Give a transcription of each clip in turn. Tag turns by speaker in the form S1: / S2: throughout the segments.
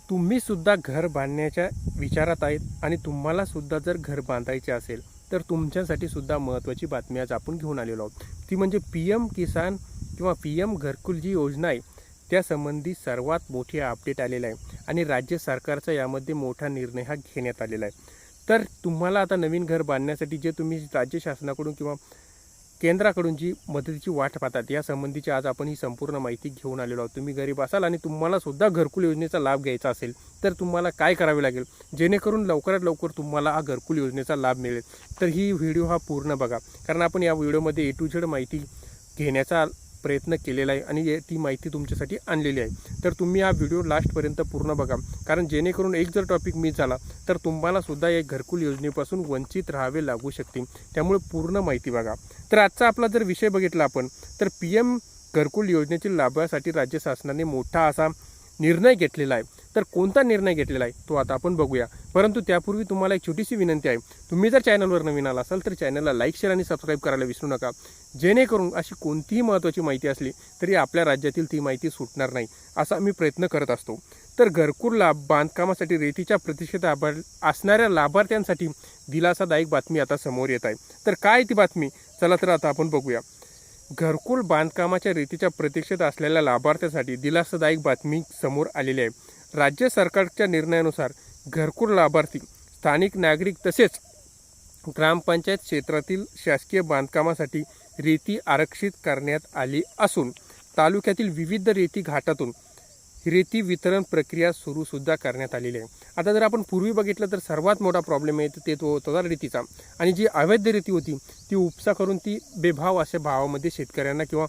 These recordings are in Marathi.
S1: तुम्ही सुद्धा घर बांधण्याच्या विचारात आहेत आणि तुम्हाला सुद्धा जर घर बांधायचे असेल तर तुमच्यासाठी सुद्धा महत्त्वाची बातमी आज आपण घेऊन आलेलो आहोत। ती म्हणजे PM किसान किंवा PM घरकुल जी योजना आहे त्यासंबंधी सर्वात मोठी अपडेट आलेला आहे आणि राज्य सरकारचा यामध्ये मोठा निर्णय हा घेण्यात आलेला आहे। तर तुम्हाला आता नवीन घर बांधण्यासाठी जे तुम्ही राज्य शासनाकडून किंवा केंद्राकडून जी मदतीची वाट पाहतात यासंबंधीची आज आपण ही संपूर्ण माहिती घेऊन आलेलो आहोत। तुम्ही गरीब असाल आणि तुम्हाला सुद्धा घरकुल योजनेचा लाभ घ्यायचा असेल तर तुम्हाला काय करावे लागेल जेणेकरून लवकरात लवकर तुम्हाला हा घरकुल योजनेचा लाभ मिळेल। तर ही व्हिडिओ हा पूर्ण बघा, कारण आपण या व्हिडिओमध्ये A to Z माहिती घेण्याचा प्रयत्न केलेला आहे आणि ती माहिती तुमच्यासाठी आणलेली आहे। तर तुम्ही हा व्हिडिओ लास्टपर्यंत पूर्ण बघा, कारण जेणेकरून एक जर टॉपिक मिस झाला तर तुम्हाला सुद्धा या घरकुल योजनेपासून वंचित राहावे लागू शकते। त्यामुळे पूर्ण माहिती बघा। तर आजचा आपला जर विषय बघितला आपण तर PM घरकुल योजनेच्या लाभासाठी राज्य शासनाने मोठा असा निर्णय घेतलेला आहे। तर कोणता निर्णय घेतलेला आहे तो आता आपण बघूया, परंतु त्यापूर्वी तुम्हाला एक छोटीशी विनंती आहे, तुम्ही जर चॅनलवर नवीन आला असाल तर चॅनलला लाईक शेअर आणि सबस्क्राईब करायला विसरू नका, जेणेकरून अशी कोणतीही महत्त्वाची माहिती असली तरी आपल्या राज्यातील ती माहिती सुटणार नाही असा मी प्रयत्न करत असतो। तर घरकुल बांधकामासाठी रेतीच्या प्रतीक्षेत असणाऱ्या लाभार्थ्यांसाठी दिलासादायक बातमी आता समोर येत आहे। तर काय ती बातमी, चला तर आता आपण बघूया। घरकुल बांधकामाच्या रेतीच्या प्रतीक्षेत असलेल्या लाभार्थ्यांसाठी दिलासादायक बातमी समोर आलेली आहे। राज्य सरकारच्या निर्णयानुसार घरकुल लाभार्थी स्थानिक नागरिक तसेच ग्रामपंचायत क्षेत्रातील शासकीय बांधकामासाठी रेती आरक्षित करण्यात आली असून तालुक्यातील विविध रेती घाटातून रेती वितरण प्रक्रिया सुद्धा करण्यात आलेली आहे। आता जर आपण पूर्वी बघितलं तर सर्वात मोठा प्रॉब्लेम आहे तो होता रेतीचा, आणि जी अवैध रेती होती ती उपसा करून ती बेभाव अशा भावामध्ये शेतकऱ्यांना किंवा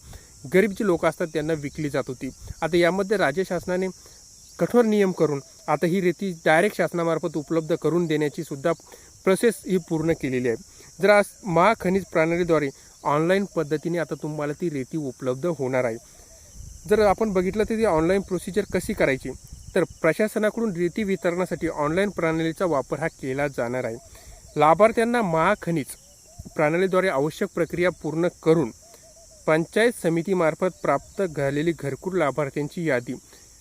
S1: गरीब जे लोक असतात त्यांना विकली जात होती। आता यामध्ये राज्य शासनाने कठोर नियम करून आता ही रेती डायरेक्ट शासनामार्फत उपलब्ध करून देण्याची सुद्धा प्रोसेस ही पूर्ण केलेली आहे। जर आज महाखनिज प्रणालीद्वारे ऑनलाईन पद्धतीने आता तुम्हाला ती रेती उपलब्ध होणार आहे। जर आपण बघितलं तर ती ऑनलाईन प्रोसिजर कशी करायची, तर प्रशासनाकडून रेती वितरणासाठी ऑनलाईन प्रणालीचा वापर हा केला जाणार आहे। लाभार्थ्यांना महाखनिज प्रणालीद्वारे आवश्यक प्रक्रिया पूर्ण करून पंचायत समितीमार्फत प्राप्त झालेली घरकुल लाभार्थ्यांची यादी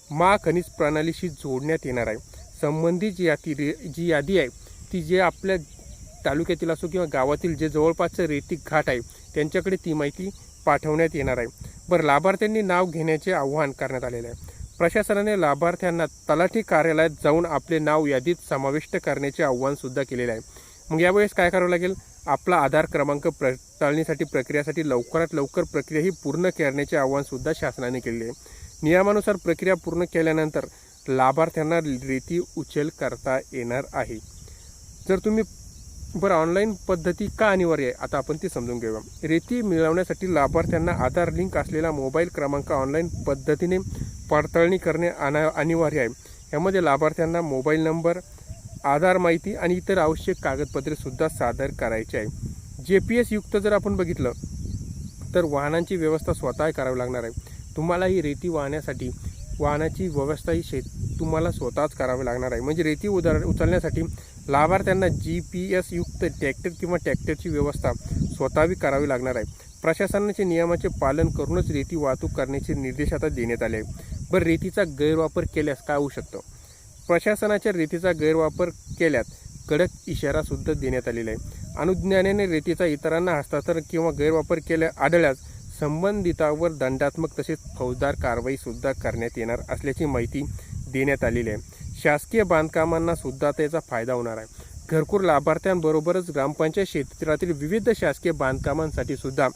S1: महाखनिज प्रणालीशी जोडण्यात येणार आहे। संबंधित जी यादी आहे ती जे आपल्या तालुक्यातील असो किंवा गावातील जे जवळपासचे रेती घाट आहे त्यांच्याकडे ती माहिती पाठवण्यात येणार आहे। बरं, लाभार्थ्यांनी नाव घेण्याचे आवाहन करण्यात आलेले आहे। प्रशासनाने लाभार्थ्यांना तलाठी कार्यालयात जाऊन आपले नाव यादीत समाविष्ट करण्याचे आवाहन सुद्धा केलेले आहे। मग यावेळेस काय करावं लागेल, आपला आधार क्रमांक पडताळणीसाठी प्रक्रियासाठी लवकरात लवकर प्रक्रिया ही पूर्ण करण्याचे आवाहन सुद्धा शासनाने केले आहे। नियमानुसार प्रक्रिया पूर्ण केल्यानंतर लाभार्थ्यांना रेती उचल करता येणार आहे। जर तुम्ही ऑनलाईन पद्धती का अनिवार्य आहे आता आपण ती समजून घेऊया। रेती मिळवण्यासाठी लाभार्थ्यांना आधार लिंक असलेला मोबाईल क्रमांक ऑनलाईन पद्धतीने पडताळणी करणे अनिवार्य आहे। यामध्ये लाभार्थ्यांना मोबाईल नंबर, आधार माहिती आणि इतर आवश्यक कागदपत्रे सुद्धा सादर करायचे आहे। GPS युक्त जर आपण बघितलं तर वाहनांची व्यवस्था स्वतः करावी लागणार आहे। तुम्हाला ही रेती वाहण्यासाठी वाहनाची व्यवस्था ही तुम्हाला स्वतःच करावी लागणार आहे। म्हणजे रेती उचलण्यासाठी लाभार्थ्यांना GPS युक्त ट्रॅक्टर किंवा ट्रॅक्टरची व्यवस्था स्वतःही करावी लागणार आहे। प्रशासनाचे नियमाचे पालन करूनच रेती वाहतूक करण्याचे निर्देश आता देण्यात आले आहे। बरं, रेतीचा गैरवापर केल्यास काय होऊ शकतं, प्रशासनाच्या रेतीचा गैरवापर केल्यास कडक इशारा सुद्धा देण्यात आलेला आहे। अनुज्ञानाने रेतीचा इतरांना हस्तांतरण किंवा गैरवापर केल्या आढळल्यास संबंधितावर दंडात्मक तसेच फौजदार कारवाई सुद्धा करण्यात येणार असल्याची माहिती देण्यात आलेली आहे। शासकीय बांधकामांना सुद्धा त्याचा फायदा होणार आहे। घरकुल लाभार्थ्यांबरोबरच ग्रामपंचायत क्षेत्रातील विविध शासकीय बांधकामांसाठी सुद्धा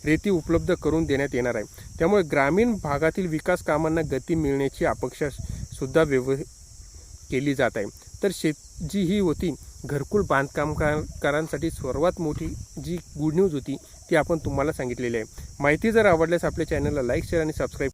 S1: रेती उपलब्ध करून देण्यात येणार आहे। त्यामुळे ग्रामीण भागातील विकास कामांना गती मिळण्याची अपेक्षा सुद्धा केली जात आहे। तर जी ही होती घरकुल बांधकामकारांसाठी सर्वात मोठी जी गुड न्यूज होती ती आपण तुम्हाला सांगितलेली आहे। माहिती जर आवडल्यास आपल्या चॅनलला लाईक शेअर आणि सबस्क्राईब